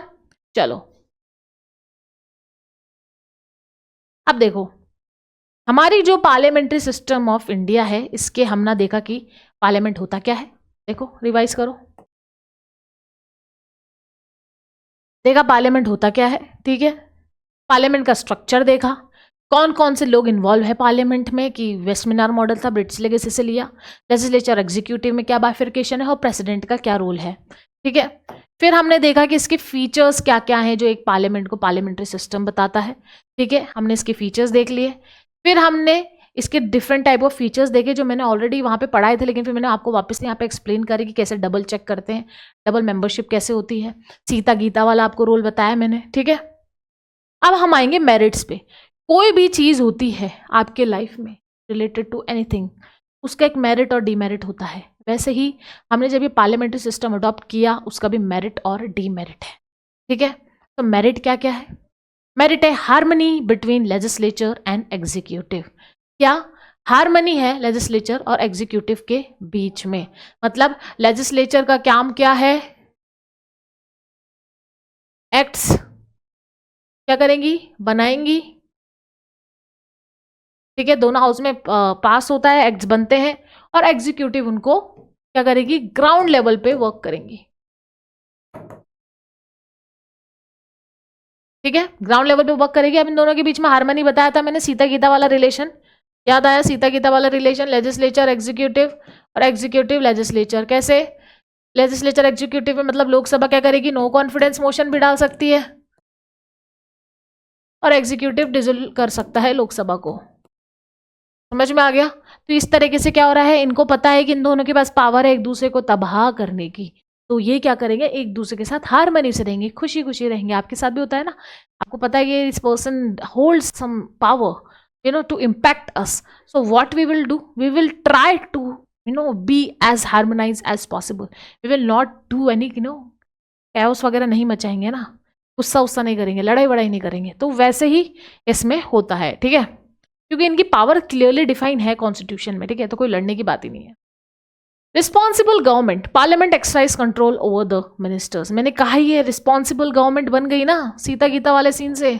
चलो अब देखो, हमारी जो पार्लियामेंट्री सिस्टम ऑफ इंडिया है, इसके हमने देखा कि पार्लियामेंट होता क्या है। देखो, रिवाइज करो, देखा पार्लियामेंट होता क्या है, ठीक है। पार्लियामेंट का स्ट्रक्चर देखा, कौन कौन से लोग इन्वॉल्व है पार्लियामेंट में, कि वेस्टमिनार मॉडल था, ब्रिटिश लेगेसी से लिया। लेजिस्लेचर एग्जीक्यूटिव में क्या बाइफिकेशन है और प्रेसिडेंट का क्या रोल है, ठीक है। फिर हमने देखा कि इसके फीचर्स क्या क्या हैं जो एक पार्लियामेंट को पार्लियामेंट्री सिस्टम बताता है, ठीक है। हमने इसके फीचर्स देख लिए। फिर हमने इसके डिफरेंट टाइप ऑफ फीचर्स देखे जो मैंने ऑलरेडी वहाँ पे पढ़ाए थे, लेकिन फिर मैंने आपको वापस यहाँ पे एक्सप्लेन करी कि कैसे डबल चेक करते हैं, डबल मेंबरशिप कैसे होती है। सीता गीता वाला आपको रोल बताया मैंने, ठीक है। अब हम आएंगे मेरिट्स पे। कोई भी चीज़ होती है आपके लाइफ में रिलेटेड टू एनीथिंग, उसका एक मेरिट और डीमेरिट होता है। वैसे ही हमने जब ये पार्लियामेंट्री सिस्टम अडॉप्ट किया, उसका भी मेरिट और डीमेरिट है, ठीक है। तो मेरिट क्या क्या है? मेरिट है harmony between legislature and executive. क्या हार्मनी है लेजिस्लेचर और एग्जीक्यूटिव के बीच में? मतलब लेजिस्लेचर का काम क्या है? एक्ट्स क्या करेंगी? बनाएंगी, ठीक है। दोनों हाउस में पास होता है, एक्ट्स बनते हैं, और एग्जीक्यूटिव उनको क्या करेगी? ग्राउंड लेवल पे वर्क करेंगी, ठीक है। ग्राउंड लेवल पे वर्क करेगी। अब इन दोनों के बीच में हार्मनी बताया था मैंने, सीता गीता वाला रिलेशन याद आया? सीता गीता वाला रिलेशन, लेजिस्लेचर एग्जीक्यूटिव और एग्जीक्यूटिव लेजिस्लेचर। कैसे? लेजिस्लेचर एग्जीक्यूटिव में मतलब लोकसभा क्या करेगी? नो कॉन्फिडेंस मोशन भी डाल सकती है, और एग्जीक्यूटिव डिसॉल्व कर सकता है लोकसभा को। समझ में आ गया? तो इस तरीके से क्या हो रहा है, इनको पता है कि इन दोनों के पास पावर है एक दूसरे को तबाह करने की, तो ये क्या करेंगे? एक दूसरे के साथ हार्मनी से रहेंगे, खुशी खुशी रहेंगे। आपके साथ भी होता है ना, आपको पता है कि इस person holds some power, to impact us. So what we will do, we will try to be as harmonized as possible. We will not do any chaos वगैरह नहीं मचाएंगे ना, गुस्सा उस्सा नहीं करेंगे, लड़ाई वड़ाई नहीं करेंगे। तो वैसे ही इसमें होता है, ठीक है, क्योंकि इनकी पावर क्लियरली डिफाइन है कॉन्स्टिट्यूशन में, ठीक है। तो कोई लड़ने की बात ही नहीं है। Responsible government, parliament exercise control over the ministers. मैंने कहा ही है रिस्पॉन्सिबल गवर्नमेंट बन गई ना सीता गीता वाले सीन से,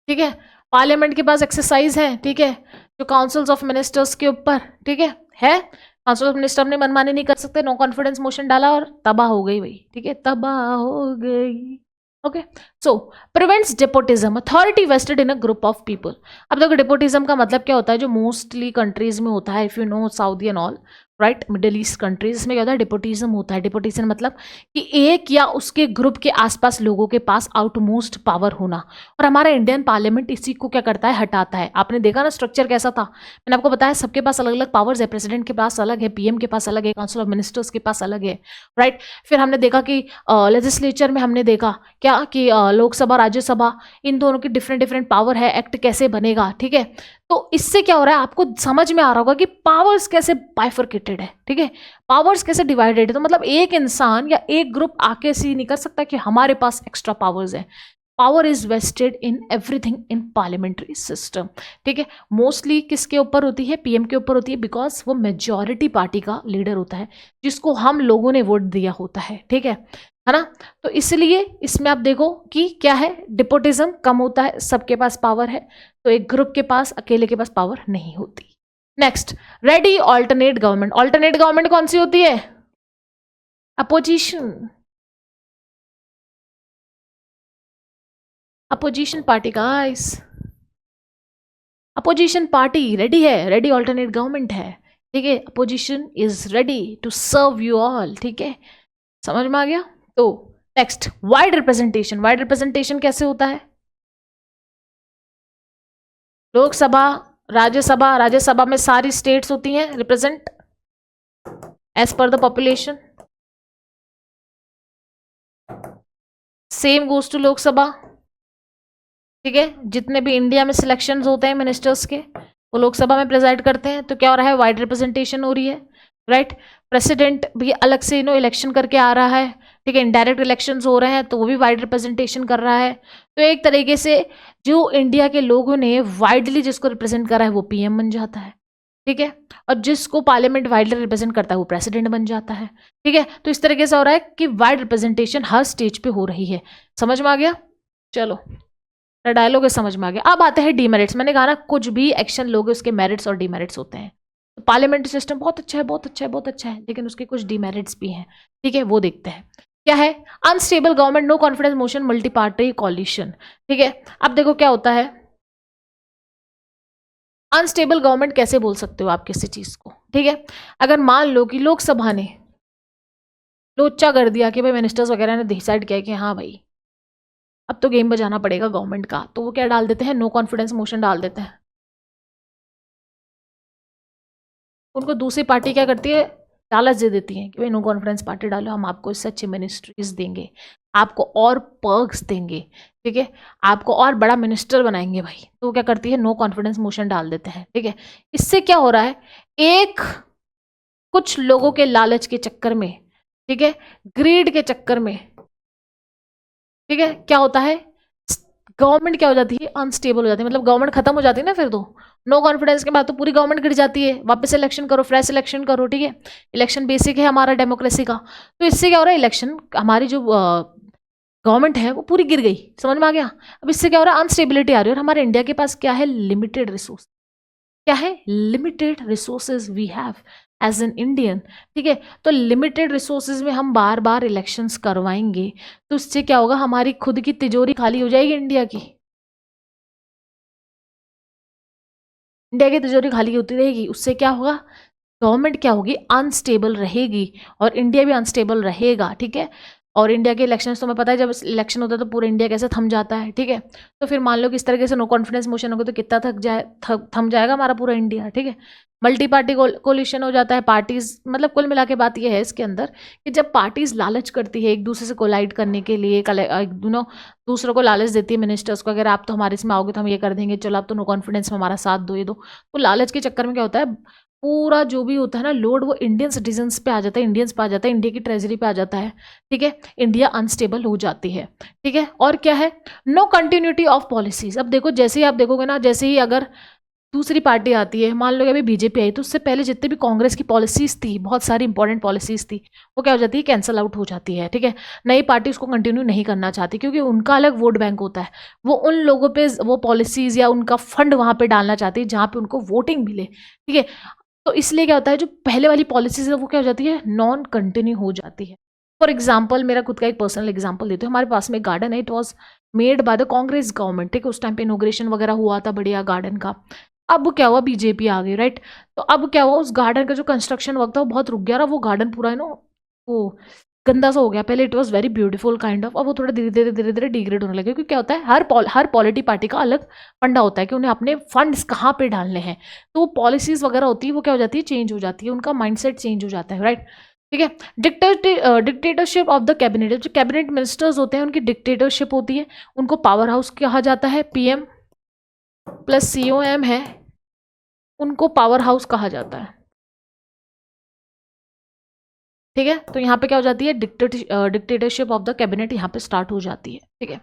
ठीक है। पार्लियामेंट के पास एक्सरसाइज है, ठीक है, जो काउंसिल्स ऑफ मिनिस्टर्स के ऊपर, ठीक है। काउंसिल ऑफ मिनिस्टर ने मनमानी नहीं कर सकते, नो कॉन्फिडेंस मोशन डाला और तबाह हो गई वही, ठीक है, तबाह हो गई। Okay, so prevents despotism, authority vested in a group of people. अब देखो डेपोटिज्म का मतलब क्या होता है, जो मोस्टली कंट्रीज में होता है, if you know Saudi and all, right, middle east countries में क्या होता है, डेपोटिज्म होता है। डेपोटिज्म मतलब कि एक या उसके ग्रुप के आसपास लोगों के पास आउटमोस्ट पावर होना, और हमारा इंडियन पार्लियामेंट इसी को क्या करता है, हटाता है। आपने देखा ना स्ट्रक्चर कैसा था, मैंने आपको बताया सबके पास अलग अलग पावर्स है, प्रेसिडेंट के पास अलग है, पीएम के पास अलग है, काउंसिल ऑफ मिनिस्टर्स के पास अलग है, राइट। फिर हमने देखा कि लेजिस्लेचर में हमने देखा क्या कि लोकसभा राज्यसभा, इन दोनों की डिफरेंट डिफरेंट पावर है, एक्ट कैसे बनेगा, ठीक है। तो इससे क्या हो रहा है, आपको समझ में आ रहा होगा कि पावर्स कैसे बाइफरकेटेड है, ठीक है, पावर्स कैसे डिवाइडेड है। तो मतलब एक इंसान या एक ग्रुप आके सी नहीं कर सकता कि हमारे पास एक्स्ट्रा पावर्स है। Power is vested in everything in parliamentary system, ठीक है। मोस्टली किसके ऊपर होती है, पीएम के ऊपर होती है, बिकॉज वो मेजॉरिटी पार्टी का लीडर होता है, जिसको हम लोगों ने वोट दिया होता है, ठीक है ना। तो इसलिए इसमें आप देखो कि क्या है, डिपोटिज्म कम होता है, सबके पास पावर है, तो एक ग्रुप के पास, अकेले के पास पावर नहीं होती। Next, ready alternate government. Alternate government कौन सी होती है? Opposition, opposition party guys, opposition party ready है, रेडी ऑल्टरनेट गवर्नमेंट है, ठीक है। Opposition is ready to serve you all, ठीक है, समझ में आ गया। तो next, wide representation. Wide representation कैसे होता है? लोकसभा, राज्यसभा, राज्यसभा में सारी स्टेट्स होती हैं represent as per the population, same goes to Lok Sabha, ठीक है। जितने भी इंडिया में सिलेक्शंस होते हैं मिनिस्टर्स के, वो लोकसभा में प्रेजाइड करते हैं। तो क्या हो रहा है, वाइड रिप्रेजेंटेशन हो रही है, राइट। प्रेसिडेंट भी अलग से इलेक्शन करके आ रहा है, ठीक है, इनडायरेक्ट इलेक्शंस हो रहे हैं, तो वो भी वाइड रिप्रेजेंटेशन कर रहा है। तो एक तरीके से जो इंडिया के लोगों ने वाइडली जिसको रिप्रेजेंट करा है वो पीएम बन जाता है, ठीक है, और जिसको पार्लियामेंट वाइडली रिप्रेजेंट करता है वो प्रेसिडेंट बन जाता है, ठीक है। तो इस तरीके से हो रहा है कि वाइड रिप्रेजेंटेशन हर स्टेज पे हो रही है। समझ में आ गया? चलो डायलॉग समझ में आ गया। अब आते हैं डीमेरिट्स। मैंने कहा ना कुछ भी एक्शन लोगे उसके मेरिट्स और डीमेरिट्स होते हैं। तो पार्लियामेंट्री सिस्टम बहुत अच्छा है, बहुत अच्छा है, बहुत अच्छा है, लेकिन उसके कुछ डीमेरिट्स भी हैं। ठीक है, वो देखते हैं। क्या है? Unstable government, no confidence motion, multi party coalition. ठीक है, अब देखो क्या होता है। अनस्टेबल गवर्नमेंट कैसे बोल सकते हो आप किसी चीज को? ठीक है, अगर मान लो कि लोकसभा ने लोचा कर दिया कि भाई मिनिस्टर्स वगैरह ने डिसाइड किया कि हाँ भाई अब तो गेम बजाना पड़ेगा गवर्नमेंट का, तो वो क्या डाल देते हैं? नो कॉन्फिडेंस मोशन डाल देते हैं। उनको दूसरी पार्टी क्या करती है? लालच दे देती है कि भाई नो कॉन्फिडेंस पार्टी डालो, हम आपको इससे अच्छी मिनिस्ट्रीज देंगे, आपको और पर्क्स देंगे, ठीक है, आपको और बड़ा मिनिस्टर बनाएंगे भाई। तो वो क्या करती है? नो कॉन्फिडेंस मोशन डाल देते हैं। ठीक है, इससे क्या हो रहा है? एक कुछ लोगों के लालच के चक्कर में, ठीक है, ग्रीड के चक्कर में, ठीक है, क्या होता है? गवर्नमेंट क्या हो जाती है? अनस्टेबल हो जाती है। मतलब गवर्नमेंट खत्म हो जाती है ना फिर तो। नो कॉन्फिडेंस के बाद तो पूरी गवर्नमेंट गिर जाती है। वापस इलेक्शन करो, फ्रेश इलेक्शन करो। ठीक है, इलेक्शन बेसिक है हमारा डेमोक्रेसी का। तो इससे क्या हो रहा है? इलेक्शन हमारी जो गवर्नमेंट है वो पूरी गिर गई। समझ में आ गया? अब इससे क्या हो रहा है? अनस्टेबिलिटी आ रही है। और हमारे इंडिया के पास क्या है? Limited resource. क्या है? Limited resources we have as an Indian. ठीक है, तो लिमिटेड रिसोर्सेज में हम बार बार इलेक्शंस करवाएंगे तो इससे क्या होगा? हमारी खुद की तिजोरी खाली हो जाएगी इंडिया की। इंडिया की तिजोरी खाली होती रहेगी, उससे क्या होगा? गवर्नमेंट क्या होगी? अनस्टेबल रहेगी और इंडिया भी अनस्टेबल रहेगा। ठीक है, और इंडिया के इलेक्शन तो मैं पता है जब इलेक्शन होता है तो पूरा इंडिया कैसे थम जाता है। ठीक है, तो फिर मान लो कि इस तरीके से नो कॉन्फिडेंस मोशन होगा तो कितना थम जाएगा हमारा पूरा इंडिया। ठीक है, मल्टी पार्टी कोलिशन हो जाता है। पार्टीज मतलब कुल मिला के बात यह है इसके अंदर कि जब पार्टीज लालच करती है एक दूसरे से कोलाइड करने के लिए, दोनों दूसरों को लालच देती है मिनिस्टर्स को, अगर आप तो हमारे इसमें आओगे तो हम ये कर देंगे, चलो आप तो नो कॉन्फिडेंस में हमारा साथ दो, ये दो। तो लालच के चक्कर में क्या होता है? पूरा जो भी होता है ना लोड वो इंडियन सिटीजन्स पे आ जाता है, इंडियंस पे आ जाता है, इंडिया की ट्रेजरी पे आ जाता है। ठीक है, इंडिया अनस्टेबल हो जाती है। ठीक है, और क्या है? No continuity of policies. अब देखो जैसे ही आप देखोगे ना, जैसे ही अगर दूसरी पार्टी आती है, मान लो कि अभी बीजेपी आई, तो उससे पहले जितने भी कांग्रेस की पॉलिसीज थी, बहुत सारी इंपॉर्टेंट पॉलिसीज थी, वो क्या हो जाती है? कैंसल आउट हो जाती है। ठीक है, नई पार्टी उसको कंटिन्यू नहीं करना चाहती क्योंकि उनका अलग वोट बैंक होता है। वो उन लोगों पे वो पॉलिसीज या उनका फंड वहां पे डालना चाहती है जहां पे उनको वोटिंग मिले। ठीक है, तो इसलिए क्या होता है? जो पहले वाली पॉलिसीज है वो क्या हो जाती है? नॉन कंटिन्यू हो जाती है। फॉर एग्जाम्पल, मेरा खुद का एक पर्सनल एग्जाम्पल देते हो। हमारे पास में गार्डन है, it was made by the Congress government. ठीक है, उस टाइम पे इनोग्रेशन वगैरह हुआ था बढ़िया गार्डन का। अब क्या हुआ? बीजेपी आ गई, राइट? तो अब क्या हुआ? उस गार्डन का जो कंस्ट्रक्शन वर्क था वो बहुत रुक गया रहा। वो गार्डन पूरा वो गंदा सा हो गया। पहले it was very beautiful kind of, अब वो थोड़ा धीरे धीरे डिग्रेड होने लगे। क्योंकि क्या होता है? हर पॉलिटी पार्टी का अलग फंडा होता है कि उन्हें अपने फंड्स कहाँ पे डालने हैं। तो वो पॉलिसीज वगैरह होती है वो क्या हो जाती है? चेंज हो जाती है, उनका माइंडसेट चेंज हो जाता है, राइट? ठीक है, डिक्टेटरशिप ऑफ द कैबिनेट। जो कैबिनेट मिनिस्टर्स होते हैं उनकी डिक्टेटरशिप होती है, उनको पावर हाउस कहा जाता है। पीएम प्लस सीओएम है, उनको पावर हाउस कहा जाता है। ठीक है, तो यहाँ पे क्या हो जाती है? डिक्टेटरशिप ऑफ द कैबिनेट यहाँ पे स्टार्ट हो जाती है। ठीक है,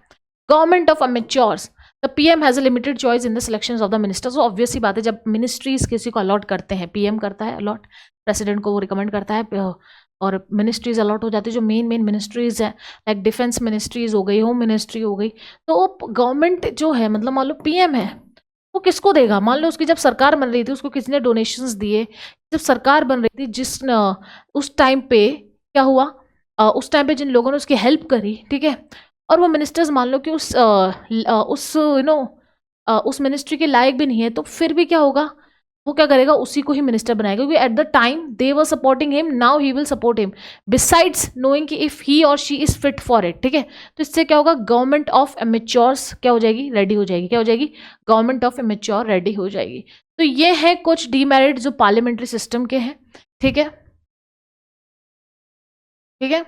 government of amateurs. The PM has a limited choice in the selection of the ministers. तो ऑब्वियस सी बात है, जब मिनिस्ट्रीज किसी को अलॉट करते हैं, पीएम करता है अलॉट, प्रेसिडेंट को वो रिकमेंड करता है, और मिनिस्ट्रीज अलॉट हो जाती है। जो मेन मिनिस्ट्रीज हैं लाइक डिफेंस मिनिस्ट्रीज हो गई, होम मिनिस्ट्री हो गई, तो गवर्नमेंट जो है, मतलब मान लो पीएम है, वो किसको देगा? मान लो उसकी जब सरकार बन रही थी उसको किसने डोनेशंस दिए? जब सरकार बन रही थी उस टाइम पे क्या हुआ? उस टाइम पे जिन लोगों ने उसकी हेल्प करी, ठीक है, और वो मिनिस्टर्स मान लो कि उस मिनिस्ट्री के लायक भी नहीं है, तो फिर भी क्या होगा? वो क्या करेगा? उसी को ही मिनिस्टर बनाएगा क्योंकि at the time they were supporting him, now he will support him besides knowing कि इफ ही और she is fit for it. ठीक है, तो इससे क्या होगा? गवर्नमेंट ऑफ एमेच्योर्स क्या हो जाएगी? रेडी हो जाएगी। क्या हो जाएगी? गवर्नमेंट ऑफ एमेच्योर रेडी हो जाएगी। तो ये है कुछ डीमेरिट जो पार्लियामेंट्री सिस्टम के हैं। ठीक है, ठीक है,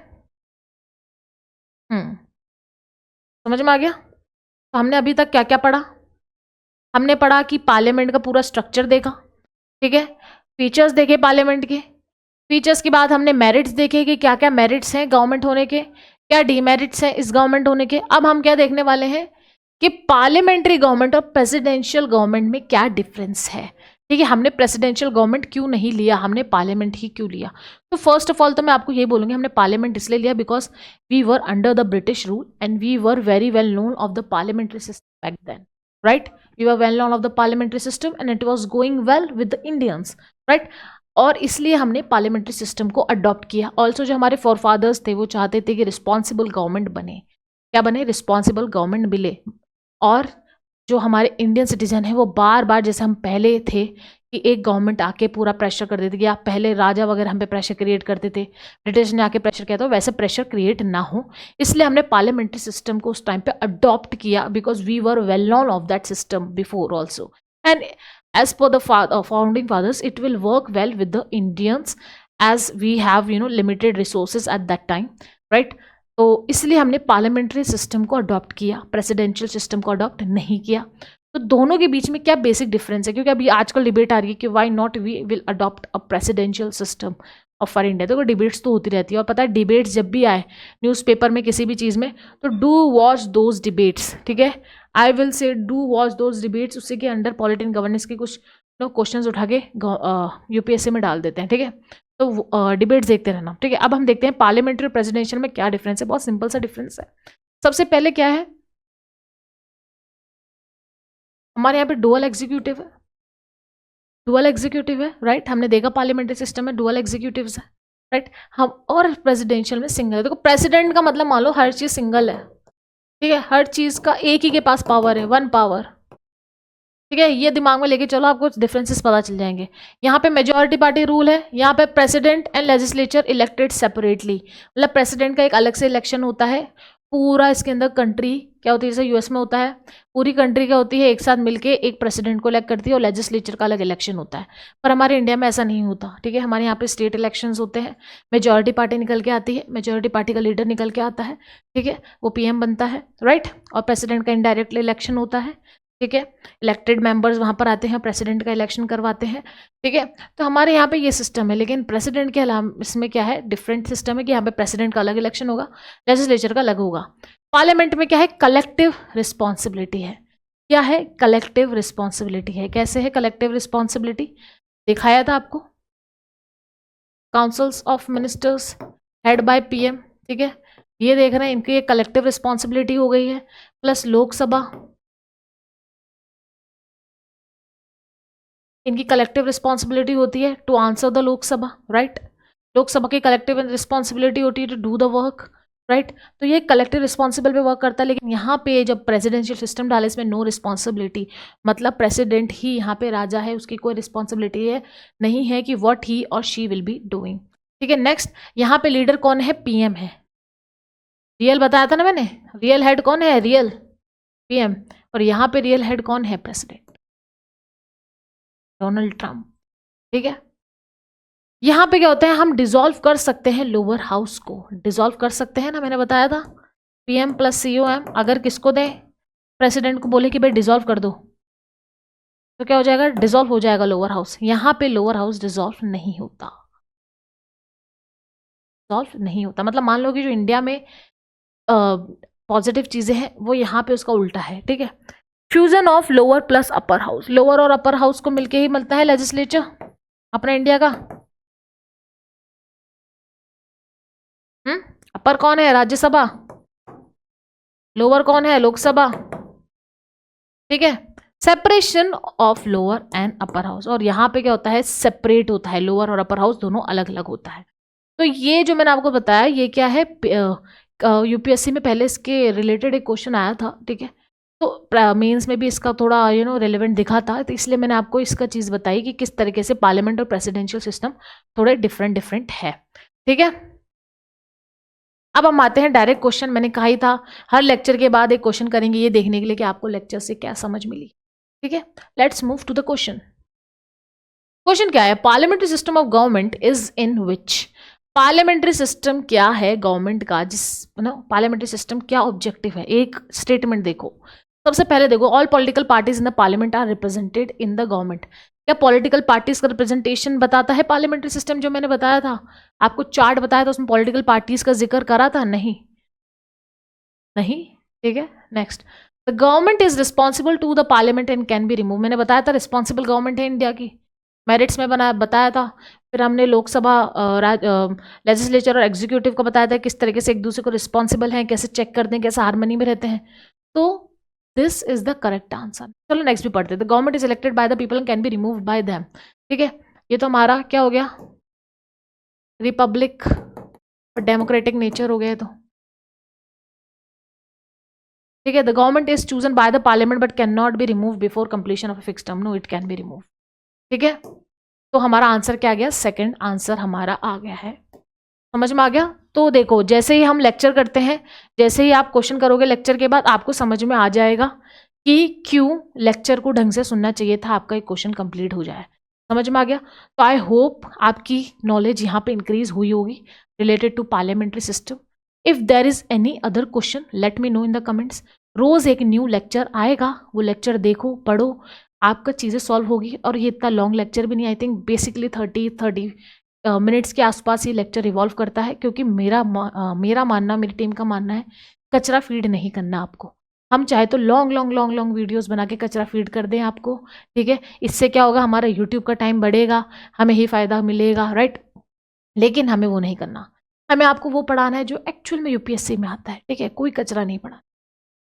समझ में आ गया? तो हमने अभी तक क्या क्या पढ़ा? हमने पढ़ा कि पार्लियामेंट का पूरा स्ट्रक्चर देखा। ठीक है, फीचर्स देखे पार्लियामेंट के। फीचर्स के बाद हमने मेरिट्स देखे कि क्या क्या मेरिट्स हैं गवर्नमेंट होने के, क्या डीमेरिट्स हैं इस गवर्नमेंट होने के। अब हम क्या देखने वाले हैं कि पार्लियामेंट्री गवर्नमेंट और प्रेसिडेंशियल गवर्नमेंट में क्या डिफरेंस है। ठीक है, हमने प्रेसिडेंशियल गवर्नमेंट क्यों नहीं लिया, हमने पार्लियामेंट ही क्यों लिया? तो फर्स्ट ऑफ ऑल तो मैं आपको ये बोलूँगी, हमने पार्लियामेंट इसलिए लिया because we were under the British rule and we were very well known of the parliamentary system back then, right? We were well known of the parliamentary system and it was going well with the Indians, right? और इसलिए हमने पार्लियामेंट्री सिस्टम को अडॉप्ट किया। ऑल्सो जो हमारे फोरफादर्स थे वो चाहते थे कि रिस्पॉन्सिबल गवर्नमेंट बने। क्या बने? रिस्पॉन्सिबल गवर्नमेंट मिले। और जो हमारे इंडियन सिटीजन है वो बार बार, जैसे हम पहले थे कि एक गवर्नमेंट आके पूरा प्रेशर कर देती, कि आप पहले राजा वगैरह हम पे प्रेशर क्रिएट करते थे, ब्रिटिश ने आके प्रेशर किया, तो वैसे प्रेशर क्रिएट ना हो इसलिए हमने पार्लियामेंट्री सिस्टम को उस टाइम पे अडॉप्ट किया because we were well known of that system before also and as per the founding fathers it will work well with the Indians as we have limited resources at that time, right? तो इसलिए हमने पार्लियामेंट्री सिस्टम को अडॉप्ट किया, प्रेसिडेंशियल सिस्टम को अडॉप्ट नहीं किया। तो दोनों के बीच में क्या बेसिक डिफरेंस है? क्योंकि अभी आजकल डिबेट आ रही है कि why not we will adopt a presidential system of for India. तो डिबेट्स तो होती रहती है और पता है डिबेट्स जब भी आए न्यूज़पेपर में किसी भी चीज़ में तो डू वॉच दोज डिबेट्स, ठीक है? I will say do watch those debates. उससे के अंडर पॉलिटी एंड गवर्नेंस के कुछ क्वेश्चंस उठा के यूपीएससी में डाल देते हैं, ठीक है? तो डिबेट्स देखते रहना, ठीक है? अब हम देखते हैं पार्लियामेंट्री और प्रेसिडेंशियल में क्या डिफरेंस है। बहुत सिंपल सा डिफरेंस है। सबसे पहले क्या है, हमारे यहाँ पे डुअल एग्जीक्यूटिव है, डुअल एग्जीक्यूटिव है, राइट? हमने देखा पार्लियामेंट्री सिस्टम में डुअल एग्जीक्यूटिव्स है, राइट? हम और प्रेसिडेंशियल में सिंगल है। देखो प्रेसिडेंट का मतलब मान लो हर चीज सिंगल है, ठीक है? हर चीज का एक ही के पास पावर है, वन पावर, ठीक है? ये दिमाग में लेके चलो, आपको डिफरेंसेस पता चल जाएंगे। यहाँ पे मेजोरिटी पार्टी रूल है, यहाँ पे president and legislature elected separately, मतलब प्रेसिडेंट का एक अलग से इलेक्शन होता है। पूरा इसके अंदर कंट्री क्या होती है, जैसे यूएस में होता है, पूरी कंट्री क्या होती है एक साथ मिलके एक प्रेसिडेंट को इलेक्ट करती है और लेजिस्लेचर का अलग इलेक्शन होता है। पर हमारे इंडिया में ऐसा नहीं होता, ठीक है? हमारे यहाँ पे स्टेट इलेक्शंस होते हैं, मेजोरिटी पार्टी निकल के आती है, मेजोरिटी पार्टी का लीडर निकल के आता है, ठीक है? वो पीएम बनता है, राइट? और प्रेसिडेंट का इनडायरेक्टली इलेक्शन होता है, ठीक है? इलेक्टेड मेंबर्स वहाँ पर आते हैं, प्रेसिडेंट का इलेक्शन करवाते हैं, ठीक है? तो हमारे यहाँ पे ये सिस्टम है। लेकिन प्रेसिडेंट के अलावा इसमें क्या है, डिफरेंट सिस्टम है कि यहाँ पे प्रेसिडेंट का अलग इलेक्शन होगा, लेजिस्लेचर का अलग होगा। पार्लियामेंट में क्या है, कलेक्टिव रिस्पॉन्सिबिलिटी है। क्या है? कलेक्टिव रिस्पॉन्सिबिलिटी है। कैसे है कलेक्टिव रिस्पॉन्सिबिलिटी? दिखाया था आपको, councils of ministers head by PM, ठीक है? ये देख रहे हैं, इनकी एक कलेक्टिव रिस्पॉन्सिबिलिटी हो गई है। प्लस लोकसभा, इनकी कलेक्टिव रिस्पॉन्सिबिलिटी होती है to answer the Lok Sabha, right? Lok Sabha की कलेक्टिव रिस्पॉन्सिबिलिटी होती है to do the work, right? तो ये कलेक्टिव रिस्पॉन्सिबल पे वर्क करता है। लेकिन यहाँ पे जब प्रेसिडेंशियल सिस्टम डाले इसमें नो रिस्पॉन्सिबिलिटी, मतलब प्रेसिडेंट ही यहाँ पे राजा है, उसकी कोई रिस्पॉन्सिबिलिटी है नहीं है कि व्हाट ही और शी विल बी डूइंग, ठीक है? नेक्स्ट, यहाँ पे लीडर कौन है? पीएम है। रियल बताया था ना मैंने, रियल हेड कौन है? Real PM. और यहाँ पे रियल हेड कौन है? प्रेसिडेंट डोनाल्ड ट्रंप, ठीक है? यहाँ पे क्या होता है, हम डिसॉल्व कर सकते हैं लोअर हाउस को, डिसॉल्व कर सकते हैं ना, मैंने बताया था। पीएम प्लस सीओएम अगर किसको दें, प्रेसिडेंट को बोले कि भाई डिसॉल्व कर दो, तो क्या हो जाएगा? डिसॉल्व हो जाएगा लोअर हाउस। यहाँ पे लोअर हाउस डिसॉल्व नहीं होता, डिसॉल्व नहीं होता। मतलब मान लो कि जो इंडिया में पॉजिटिव चीजें हैं वो यहाँ पे उसका उल्टा है, ठीक है? Fusion of lower plus upper house, lower और अपर हाउस को मिलके ही मिलता है लेजिस्लेचर अपना इंडिया का। अपर कौन है? राज्यसभा। लोअर कौन है? लोकसभा, ठीक है? Separation of lower and upper house. और यहाँ पे क्या होता है? सेपरेट होता है, लोअर और अपर हाउस दोनों अलग अलग होता है। तो ये जो मैंने आपको बताया ये क्या है, यूपीएससी में पहले इसके रिलेटेड एक क्वेश्चन आया था, ठीक है? तो मेंस में भी इसका थोड़ा रेलेवेंट दिखा था, तो इसलिए मैंने आपको इसका चीज़ बताई कि किस तरीके से पार्लियामेंट और प्रेसिडेंशियल सिस्टम थोड़े डिफरेंट है, ठीक है? अब हम आते हैं डायरेक्ट क्वेश्चन। मैंने कहा ही था हर लेक्चर के बाद एक क्वेश्चन करेंगे, ये देखने के लिए कि आपको लेक्चर से क्या समझ मिली, ठीक है? Let's move to the question. Question क्या है? Parliamentary system of government is in which. Parliamentary system क्या है गवर्नमेंट का, जिस पार्लियामेंट्री सिस्टम क्या ऑब्जेक्टिव है? एक स्टेटमेंट देखो। सबसे पहले देखो, all political parties in the parliament are represented in the government. क्या पॉलिटिकल पार्टीज का रिप्रेजेंटेशन बताता है पार्लियामेंट्री सिस्टम? जो मैंने बताया था आपको, चार्ट बताया था, उसमें पॉलिटिकल पार्टीज का जिक्र करा था? नहीं, नहीं, ठीक है? Next, the government is responsible to the parliament and can be remove. मैंने बताया था रिस्पॉन्सिबल गवर्नमेंट है इंडिया की, मेरिट्स में बताया था, फिर हमने लोकसभा लेजिस्लेचर और एग्जीक्यूटिव को बताया था किस तरीके से एक दूसरे को रिस्पॉन्सिबल हैं, कैसे चेक करते हैं, कैसे हारमनी में रहते हैं। तो this is the correct answer. चलो नेक्स्ट भी पढ़ते हैं। The government is elected by the people and can be removed by them. ठीक है, ये तो हमारा क्या हो गया, रिपब्लिक डेमोक्रेटिक नेचर हो गया। तो ठीक है, the government is chosen by the parliament but can not be remove before completion of fix term. No, it can be remove. ठीक है, तो हमारा आंसर क्या आ गया, सेकंड आंसर हमारा आ गया है। समझ में आ गया। तो देखो, जैसे ही हम लेक्चर करते हैं, जैसे ही आप क्वेश्चन करोगे लेक्चर के बाद, आपको समझ में आ जाएगा कि क्यों लेक्चर को ढंग से सुनना चाहिए था, आपका एक क्वेश्चन कंप्लीट हो जाए। समझ में आ गया। तो आई होप आपकी नॉलेज यहाँ पे इंक्रीज हुई होगी related to parliamentary system. If there is any other question let me know in the comments. रोज एक न्यू लेक्चर आएगा, वो लेक्चर देखो, पढ़ो, आपका चीज़ें सॉल्व होगी। और ये इतना लॉन्ग लेक्चर भी नहीं, आई थिंक बेसिकली 30 मिनट्स के आसपास ये लेक्चर इवॉल्व करता है, क्योंकि मेरा मानना, मेरी टीम का मानना है, कचरा फीड नहीं करना आपको। हम चाहे तो लॉन्ग वीडियोस बना के कचरा फीड कर दें आपको। ठीक है, इससे क्या होगा, हमारा यूट्यूब का टाइम बढ़ेगा, हमें ही फायदा मिलेगा, राइट। लेकिन हमें वो नहीं करना, हमें आपको वो पढ़ाना है जो एक्चुअल में यूपीएससी में आता है। ठीक है, कोई कचरा नहीं पढ़ाना।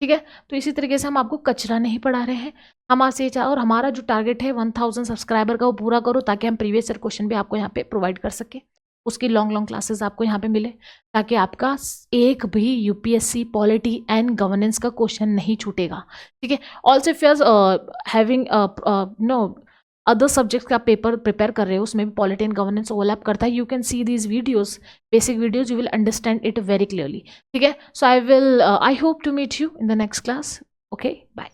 ठीक है, तो इसी तरीके से हम आपको कचरा नहीं पढ़ा रहे हैं। हम आपसे और हमारा जो टारगेट है 1000 सब्सक्राइबर का, वो पूरा करो, ताकि हम प्रीवियस ईयर क्वेश्चन भी आपको यहाँ पे प्रोवाइड कर सके। उसकी लॉन्ग क्लासेस आपको यहाँ पे मिले, ताकि आपका एक भी यूपीएससी पॉलिटी एंड गवर्नेंस का क्वेश्चन नहीं छूटेगा। ठीक है, also if you are having no other subjects का पेपर प्रिपेयर कर रहे हो, उसमें भी पॉलिटी एंड गवर्नेंस ओवरलैप करता है, you can see these videos, basic videos, you will understand it very clearly. ठीक है, so I hope to meet you in the next class. Okay, bye.